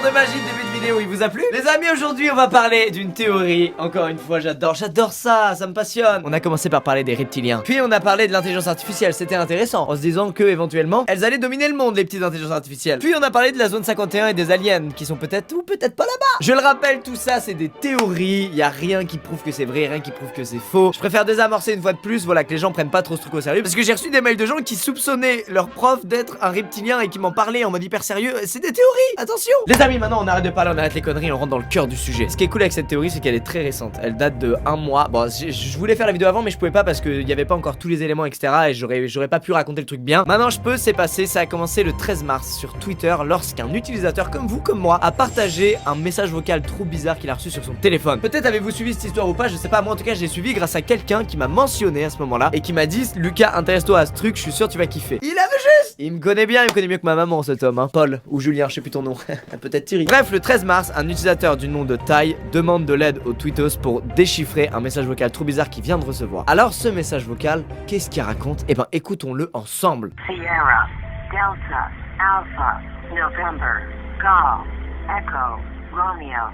tour de magie de début de vidéo, il vous a plu? Les amis, aujourd'hui on va parler d'une théorie. Encore une fois, j'adore ça, ça me passionne. On a commencé par parler des reptiliens, puis on a parlé de l'intelligence artificielle, c'était intéressant, en se disant que éventuellement elles allaient dominer le monde, les petites intelligences artificielles. Puis on a parlé de la zone 51 et des aliens qui sont peut-être ou peut-être pas là-bas. Je le rappelle, tout ça c'est des théories, il y a rien qui prouve que c'est vrai, rien qui prouve que c'est faux. Je préfère désamorcer une fois de plus, voilà, que les gens prennent pas trop ce truc au sérieux, parce que j'ai reçu des mails de gens qui soupçonnaient leur prof d'être un reptilien et qui m'en parlaient en mode hyper sérieux. C'est des théories, attention. Les amis, maintenant on arrête de parler, on arrête les conneries, on rentre dans le cœur du sujet. Ce qui est cool avec cette théorie, c'est qu'elle est très récente. Elle date de 1 mois. Bon, je voulais faire la vidéo avant, mais je pouvais pas parce qu'il y avait pas encore tous les éléments, etc. Et j'aurais pas pu raconter le truc bien. Maintenant je peux, c'est passé. Ça a commencé le 13 mars sur Twitter lorsqu'un utilisateur comme vous, comme moi, a partagé un message vocal trop bizarre qu'il a reçu sur son téléphone. Peut-être avez-vous suivi cette histoire ou pas, je sais pas. Moi en tout cas, je l'ai suivi grâce à quelqu'un qui m'a mentionné à ce moment-là et qui m'a dit: Lucas, intéresse-toi à ce truc, je suis sûr tu vas kiffer. Il avait juste. Il me connaît bien, il me connaît mieux que ma maman, cet homme, hein. Paul ou Julien, je sais plus ton nom. Peut-être Thierry. Bref, le 13 mars, un utilisateur du nom de Tai demande de l'aide aux tweetos pour déchiffrer un message vocal trop bizarre qu'il vient de recevoir. Alors ce message vocal, qu'est-ce qu'il raconte? Eh ben écoutons-le ensemble. Sierra, Delta, Alpha, November, Golf, Echo, Romeo,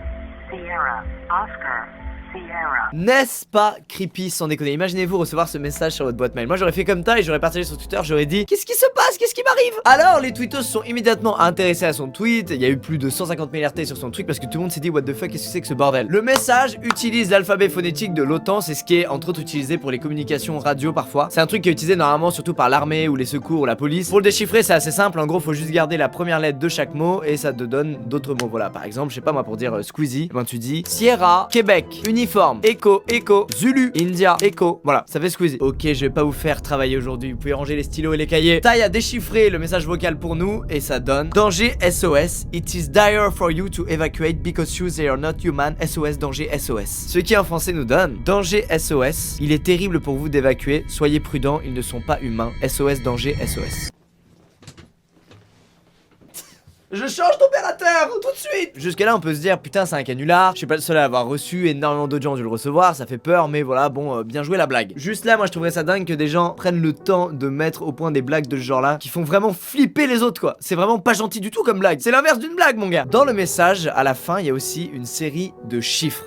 Sierra, Oscar, Sierra. N'est-ce pas creepy sans déconner? Imaginez-vous recevoir ce message sur votre boîte mail. Moi j'aurais fait comme ça et j'aurais partagé sur Twitter, j'aurais dit: qu'est-ce qui se passe? Qu'est-ce qui m'arrive? Alors les tweetos sont immédiatement intéressés à son tweet. Il y a eu plus de 150 000 RT sur son tweet parce que tout le monde s'est dit: what the fuck, qu'est-ce que c'est que ce bordel? Le message utilise l'alphabet phonétique de l'OTAN, c'est ce qui est entre autres utilisé pour les communications radio parfois. C'est un truc qui est utilisé normalement surtout par l'armée ou les secours ou la police. Pour le déchiffrer c'est assez simple, en gros faut juste garder la première lettre de chaque mot et ça te donne d'autres mots. Voilà, par exemple, je sais pas moi, pour dire Squeezie, ben tu dis Sierra, Québec, uniforme, Echo, Echo, Zulu, India, Echo. Voilà, ça fait Squeezie. Ok, je vais pas vous faire travailler aujourd'hui, vous pouvez ranger les stylos et les cahiers. Tai a déchiffré le message vocal pour nous et ça donne: danger SOS, it is dire for you to evacuate because you they are not human. SOS, danger SOS. Ce qui en français nous donne: danger SOS, il est terrible pour vous d'évacuer, soyez prudents, ils ne sont pas humains. SOS, danger SOS. Je change d'opérateur tout de suite. Jusqu'à là on peut se dire: putain c'est un canular, je suis pas le seul à l'avoir reçu, énormément d'autres gens ont dû le recevoir, ça fait peur, mais voilà, bon, bien joué la blague. Juste là moi je trouverais ça dingue que des gens prennent le temps de mettre au point des blagues de ce genre là qui font vraiment flipper les autres quoi. C'est vraiment pas gentil du tout comme blague, c'est l'inverse d'une blague mon gars. Dans le message à la fin il y a aussi une série de chiffres.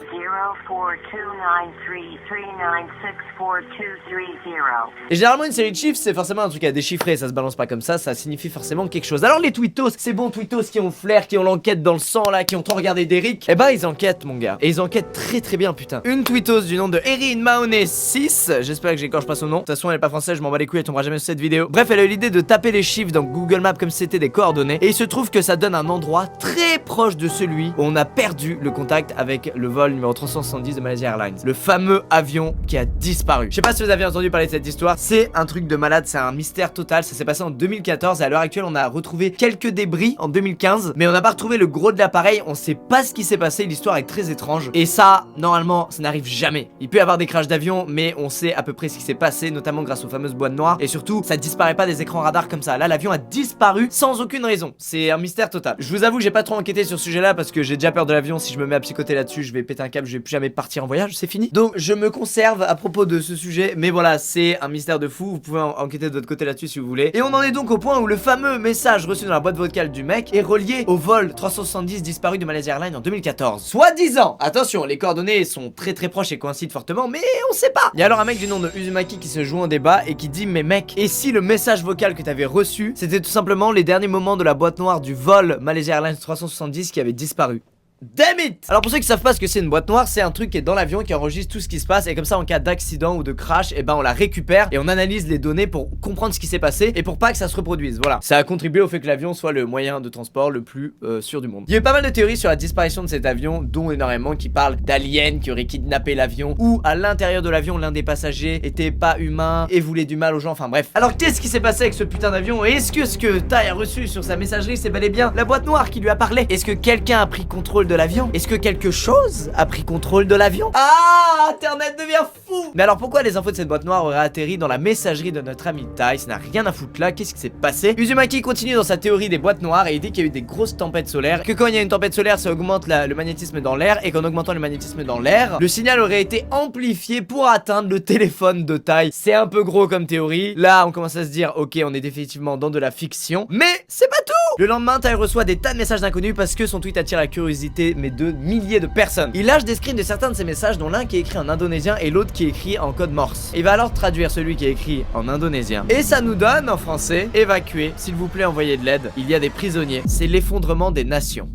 0429339642230. Et généralement une série de chiffres c'est forcément un truc à déchiffrer, ça se balance pas comme ça signifie forcément quelque chose. Alors les tweetos, ces bons tweetos qui ont flair, qui ont l'enquête dans le sang là, qui ont trop regardé d'Eric, eh ben ils enquêtent mon gars. Et ils enquêtent très bien putain. Une tweetos du nom de Erin Mahoney 6, j'espère que j'écorche pas son nom. De toute façon elle est pas française, je m'en bats les couilles, elle tombera jamais sur cette vidéo. Bref, elle a eu l'idée de taper les chiffres dans Google Maps comme si c'était des coordonnées. Et il se trouve que ça donne un endroit très proche de celui où on a perdu le contact avec le vol numéro 370 de Malaysia Airlines. Le fameux avion qui a disparu. Je sais pas si vous avez entendu parler de cette histoire, c'est un truc de malade, c'est un mystère total. Ça s'est passé en 2014 et à l'heure actuelle on a retrouvé quelques débris en 2015, mais on n'a pas retrouvé le gros de l'appareil, on sait pas ce qui s'est passé, l'histoire est très étrange. Et ça, normalement, ça n'arrive jamais. Il peut y avoir des crashs d'avion, mais on sait à peu près ce qui s'est passé, notamment grâce aux fameuses boîtes noires. Et surtout, ça disparaît pas des écrans radars comme ça. Là, l'avion a disparu sans aucune raison. C'est un mystère total. Je vous avoue que j'ai pas trop enquêté sur ce sujet-là parce que j'ai déjà peur de l'avion. Si je me mets à psychoter là-dessus, je vais péter un câble, je vais plus jamais partir en voyage, c'est fini. Donc je me conserve à propos de ce sujet, mais voilà, c'est un mystère de fou. Vous pouvez enquêter de votre côté là-dessus si vous voulez. Et on en est donc au point où le fameux message reçu dans la boîte vocale du mec est relié au vol 370 disparu de Malaysia Airlines en 2014. Soi-disant. Attention, les coordonnées sont très proches et coïncident fortement, mais on sait pas. Il y a alors un mec du nom de Uzumaki qui se joue en débat et qui dit: mais mec, et si le message vocal que t'avais reçu c'était tout simplement les derniers moments de la boîte noire du vol Malaysia Airlines 370 qui avait disparu? Damn it! Alors pour ceux qui savent pas ce que c'est une boîte noire, c'est un truc qui est dans l'avion qui enregistre tout ce qui se passe et comme ça en cas d'accident ou de crash, et ben on la récupère et on analyse les données pour comprendre ce qui s'est passé et pour pas que ça se reproduise. Voilà, ça a contribué au fait que l'avion soit le moyen de transport le plus sûr du monde. Il y a eu pas mal de théories sur la disparition de cet avion, dont énormément qui parlent d'aliens qui auraient kidnappé l'avion ou à l'intérieur de l'avion l'un des passagers était pas humain et voulait du mal aux gens, enfin bref. Alors qu'est-ce qui s'est passé avec ce putain d'avion et est-ce que ce que Tai a reçu sur sa messagerie c'est bel et bien la boîte noire qui lui a parlé? Est-ce que quelqu'un a pris contrôle de l'avion? Est-ce que quelque chose a pris contrôle de l'avion? Ah, Internet devient fou. Mais alors pourquoi les infos de cette boîte noire auraient atterri dans la messagerie de notre ami Tai? Ça n'a rien à foutre là, qu'est-ce qui s'est passé? Uzumaki continue dans sa théorie des boîtes noires et il dit qu'il y a eu des grosses tempêtes solaires, que quand il y a une tempête solaire ça augmente le magnétisme dans l'air, et qu'en augmentant le magnétisme dans l'air, le signal aurait été amplifié pour atteindre le téléphone de Tai. C'est un peu gros comme théorie. Là on commence à se dire ok, on est définitivement dans de la fiction, mais c'est pas tout. Le lendemain, Tai reçoit des tas de messages d'inconnus parce que son tweet attire la curiosité mais de milliers de personnes. Il lâche des screens de certains de ces messages, dont l'un qui est écrit en indonésien et l'autre qui est écrit en code morse. Il va alors traduire celui qui est écrit en indonésien et ça nous donne en français: évacuez, s'il vous plaît, envoyez de l'aide, il y a des prisonniers, c'est l'effondrement des nations.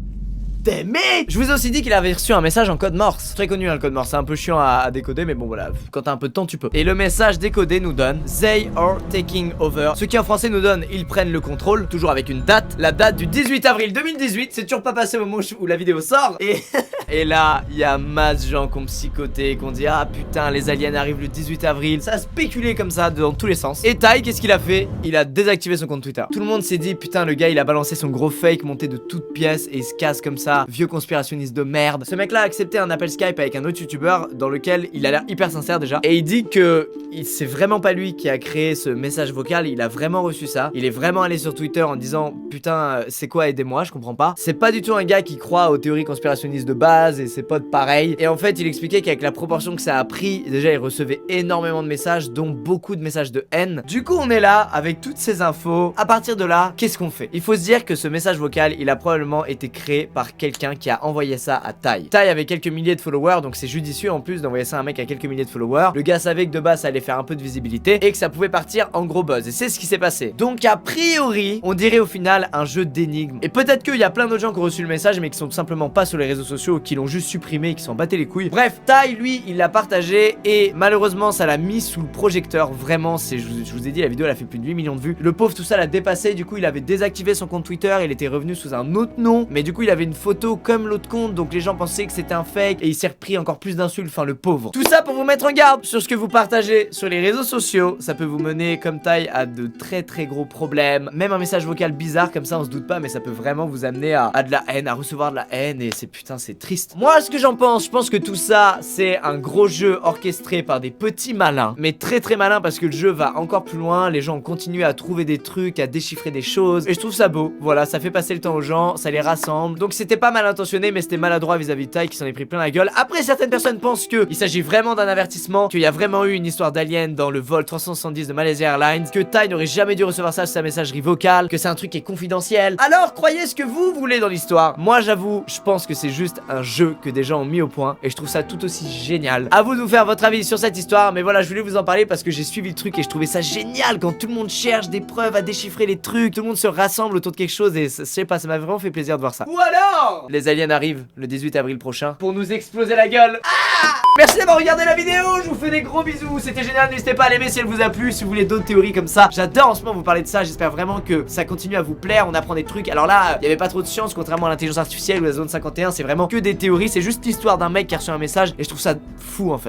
Mais je vous ai aussi dit qu'il avait reçu un message en code morse. Très connu hein, le code morse, c'est un peu chiant à décoder, mais bon voilà, quand t'as un peu de temps tu peux. Et le message décodé nous donne They are taking over, ce qui en français nous donne ils prennent le contrôle, toujours avec une date, la date du 18 avril 2018. C'est toujours pas passé au moment où la vidéo sort. Et là, il y a masse gens qui ont psychoté, qui ont dit ah putain les aliens arrivent le 18 avril. Ça a spéculé comme ça dans tous les sens. Et Tai, qu'est-ce qu'il a fait? Il a désactivé son compte Twitter. Tout le monde s'est dit putain le gars il a balancé son gros fake monté de toutes pièces et il se casse comme ça. Vieux conspirationniste de merde. Ce mec là a accepté un appel Skype avec un autre youtubeur dans lequel il a l'air hyper sincère déjà. Et il dit que c'est vraiment pas lui qui a créé ce message vocal, il a vraiment reçu ça. Il est vraiment allé sur Twitter en disant putain c'est quoi, aidez-moi, je comprends pas. C'est pas du tout un gars qui croit aux théories conspirationnistes de base et ses potes pareil. Et en fait il expliquait qu'avec la proportion que ça a pris, déjà il recevait énormément de messages, dont beaucoup de messages de haine. Du coup on est là avec toutes ces infos. À partir de là, qu'est-ce qu'on fait? Il faut se dire que ce message vocal il a probablement été créé par quelqu'un qui a envoyé ça à Tai. Tai avait quelques milliers de followers, donc c'est judicieux en plus d'envoyer ça à un mec à quelques milliers de followers. Le gars savait que de base ça allait faire un peu de visibilité et que ça pouvait partir en gros buzz, et c'est ce qui s'est passé. Donc a priori on dirait au final un jeu d'énigmes. Et peut-être qu'il y a plein d'autres gens qui ont reçu le message mais qui sont tout simplement pas sur les réseaux sociaux, qui l'ont juste supprimé et qui s'en battaient les couilles. Bref, Tai lui il l'a partagé et malheureusement ça l'a mis sous le projecteur. Vraiment, c'est, je vous ai dit, la vidéo elle a fait plus de 8 millions de vues. Le pauvre tout ça l'a dépassé, du coup il avait désactivé son compte Twitter, il était revenu sous un autre nom, mais du coup il avait une photo comme l'autre compte, donc les gens pensaient que c'était un fake et il s'est repris encore plus d'insultes, enfin le pauvre. Tout ça pour vous mettre en garde sur ce que vous partagez sur les réseaux sociaux. Ça peut vous mener comme Tai à de très très gros problèmes. Même un message vocal bizarre comme ça on se doute pas, mais ça peut vraiment vous amener à de la haine, à recevoir de la haine, et c'est putain c'est triste. Moi ce que j'en pense, je pense que tout ça c'est un gros jeu orchestré par des petits malins, mais très très malins, parce que le jeu va encore plus loin. Les gens ont continué à trouver des trucs, à déchiffrer des choses, et je trouve ça beau. Voilà, ça fait passer le temps aux gens, ça les rassemble. Donc c'était pas mal intentionné, mais c'était maladroit vis-à-vis de Tai qui s'en est pris plein la gueule. Après certaines personnes pensent que il s'agit vraiment d'un avertissement, qu'il y a vraiment eu une histoire d'alien dans le vol 370 de Malaysia Airlines, que Tai n'aurait jamais dû recevoir ça sur sa messagerie vocale, que c'est un truc qui est confidentiel. Alors croyez ce que vous voulez dans l'histoire. Moi j'avoue, je pense que c'est juste un jeu que des gens ont mis au point, et je trouve ça tout aussi génial. À vous de vous faire votre avis sur cette histoire, mais voilà, je voulais vous en parler parce que j'ai suivi le truc et je trouvais ça génial quand tout le monde cherche des preuves à déchiffrer les trucs, tout le monde se rassemble autour de quelque chose, et je sais pas, ça m'a vraiment fait plaisir de voir ça. Ou alors les aliens arrivent le 18 avril prochain pour nous exploser la gueule. Merci d'avoir regardé la vidéo, je vous fais des gros bisous, c'était génial, n'hésitez pas à l'aimer si elle vous a plu, si vous voulez d'autres théories comme ça. J'adore en ce moment vous parler de ça, j'espère vraiment que ça continue à vous plaire, on apprend des trucs. Alors là, il y avait pas trop de science, contrairement à l'intelligence artificielle ou la zone 51, c'est vraiment que des théories, c'est juste l'histoire d'un mec qui a reçu un message, et je trouve ça fou en fait.